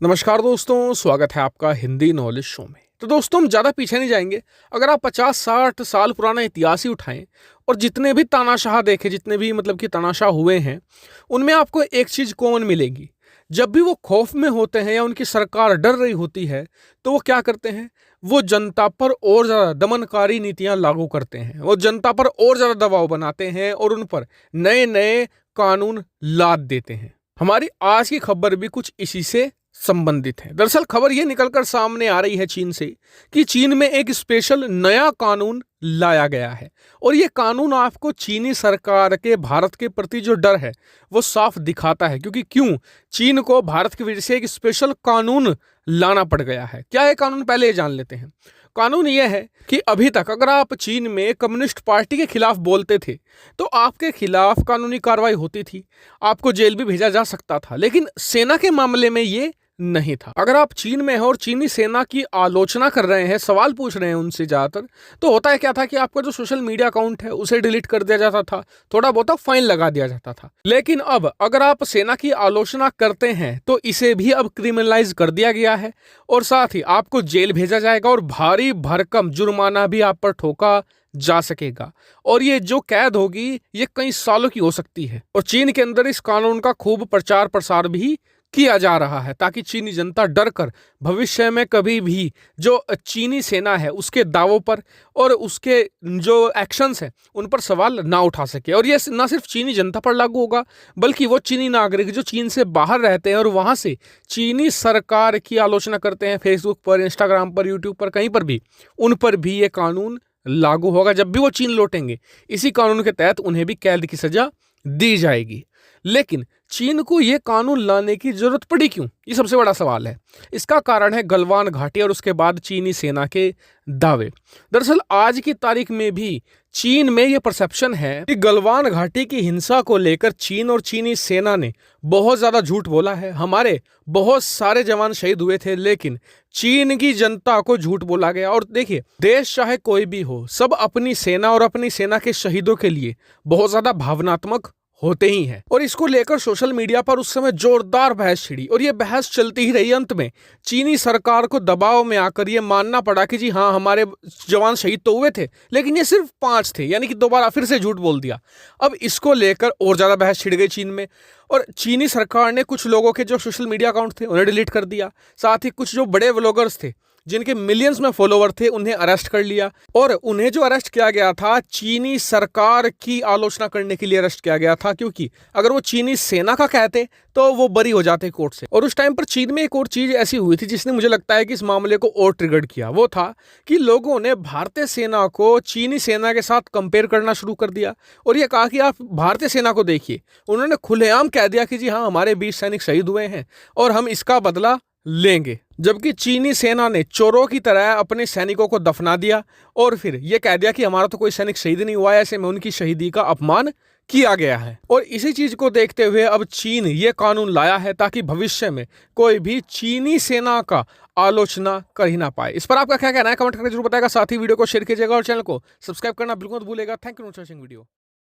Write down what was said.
नमस्कार दोस्तों, स्वागत है आपका हिंदी नॉलेज शो में। तो दोस्तों, हम ज़्यादा पीछे नहीं जाएंगे। अगर आप 50-60 साल पुराना इतिहास ही उठाएं और जितने भी तानाशाह देखें, जितने भी मतलब कि तानाशाह हुए हैं, उनमें आपको एक चीज़ कॉमन मिलेगी। जब भी वो खौफ में होते हैं या उनकी सरकार डर रही होती है, तो वो क्या करते हैं? वो जनता पर और ज़्यादा दमनकारी नीतियाँ लागू करते हैं। वो जनता पर और ज़्यादा दबाव बनाते हैं और उन पर नए नए कानून लाद देते हैं। हमारी आज की खबर भी कुछ इसी से संबंधित है। दरअसल खबर यह निकलकर सामने आ रही है चीन से कि चीन में एक स्पेशल नया कानून लाया गया है और ये कानून आपको चीनी सरकार के भारत के प्रति जो डर है वो साफ दिखाता है। क्योंकि चीन को भारत की वजह से एक स्पेशल कानून लाना पड़ गया है। क्या है कानून, पहले ये जान लेते हैं। कानून यह है कि अभी तक अगर आप चीन में कम्युनिस्ट पार्टी के खिलाफ बोलते थे तो आपके खिलाफ कानूनी कार्रवाई होती थी, आपको जेल भी भेजा जा सकता था। लेकिन सेना के मामले में ये नहीं था। अगर आप चीन में हैं और चीनी सेना की आलोचना कर रहे हैं, सवाल पूछ रहे हैं उनसे ज्यादातर, तो होता है क्या था कि आपका जो सोशल मीडिया अकाउंट है उसे डिलीट कर दिया जाता था, थोड़ा बहुत फाइन लगा दिया जाता था। लेकिन अब अगर आप सेना की आलोचना करते हैं तो इसे भी अब क्रिमिनलाइज कर दिया गया है और साथ ही आपको जेल भेजा जाएगा और भारी भरकम जुर्माना भी आप पर ठोका जा सकेगा। और ये जो कैद होगी ये कई सालों की हो सकती है। और चीन के अंदर इस कानून का खूब प्रचार प्रसार भी किया जा रहा है ताकि चीनी जनता डर कर भविष्य में कभी भी जो चीनी सेना है उसके दावों पर और उसके जो एक्शंस हैं उन पर सवाल ना उठा सके। और ये ना सिर्फ चीनी जनता पर लागू होगा बल्कि वो चीनी नागरिक जो चीन से बाहर रहते हैं और वहां से चीनी सरकार की आलोचना करते हैं फेसबुक पर, इंस्टाग्राम पर, यूट्यूब पर, कहीं पर भी, उन पर भी ये कानून लागू होगा। जब भी वो चीन लौटेंगे इसी कानून के तहत उन्हें भी कैद की सजा दी जाएगी। लेकिन चीन को यह कानून लाने की जरूरत पड़ी क्यों, ये सबसे बड़ा सवाल है। इसका कारण है गलवान घाटी और उसके बाद चीनी सेना के दावे। दरअसल आज की तारीख में भी चीन में यह परसेप्शन है कि गलवान घाटी की हिंसा को लेकर चीन और चीनी सेना ने बहुत ज्यादा झूठ बोला है। हमारे बहुत सारे जवान शहीद हुए थे, लेकिन चीन की जनता को झूठ बोला गया। और देखिए, देश चाहे कोई भी हो, सब अपनी सेना और अपनी सेना के शहीदों के लिए बहुत ज्यादा भावनात्मक होते ही हैं। और इसको लेकर सोशल मीडिया पर उस समय जोरदार बहस छिड़ी और ये बहस चलती ही रही। अंत में चीनी सरकार को दबाव में आकर ये मानना पड़ा कि जी हाँ, हमारे जवान शहीद तो हुए थे लेकिन ये सिर्फ 5 थे, यानी कि दोबारा फिर से झूठ बोल दिया। अब इसको लेकर और ज्यादा बहस छिड़ गई चीन में और चीनी सरकार ने कुछ लोगों के जो सोशल मीडिया अकाउंट थे उन्हें डिलीट कर दिया। साथ ही कुछ जो बड़े व्लॉगर्स थे जिनके मिलियंस में फॉलोवर थे उन्हें अरेस्ट कर लिया। और उन्हें जो अरेस्ट किया गया था चीनी सरकार की आलोचना करने के लिए अरेस्ट किया गया था, क्योंकि अगर वो चीनी सेना का कहते तो वो बरी हो जाते कोर्ट से। और उस टाइम पर चीन में एक और चीज ऐसी हुई थी जिसने मुझे लगता है कि इस मामले को और ट्रिगर्ड किया। वो था कि लोगों ने भारतीय सेना को चीनी सेना के साथ कंपेयर करना शुरू कर दिया और ये कहा कि आप भारतीय सेना को देखिए। उन्होंने खुलेआम कह दिया कि जी हाँ, हमारे 20 सैनिक शहीद हुए हैं और हम इसका बदला लेंगे। जबकि चीनी सेना ने चोरों की तरह अपने सैनिकों को दफना दिया और फिर यह कह दिया कि हमारा तो कोई सैनिक शहीद नहीं हुआ है, ऐसे में उनकी शहीदी का अपमान किया गया है। और इसी चीज को देखते हुए अब चीन ये कानून लाया है ताकि भविष्य में कोई भी चीनी सेना का आलोचना कर ही ना पाए। इस पर आपका क्या कहना है, कमेंट करके जरूर बताएगा। साथ ही वीडियो को शेयर कीजिएगा और चैनल को सब्सक्राइब करना बिल्कुल मत भूलिएगा। Thank you for watching video.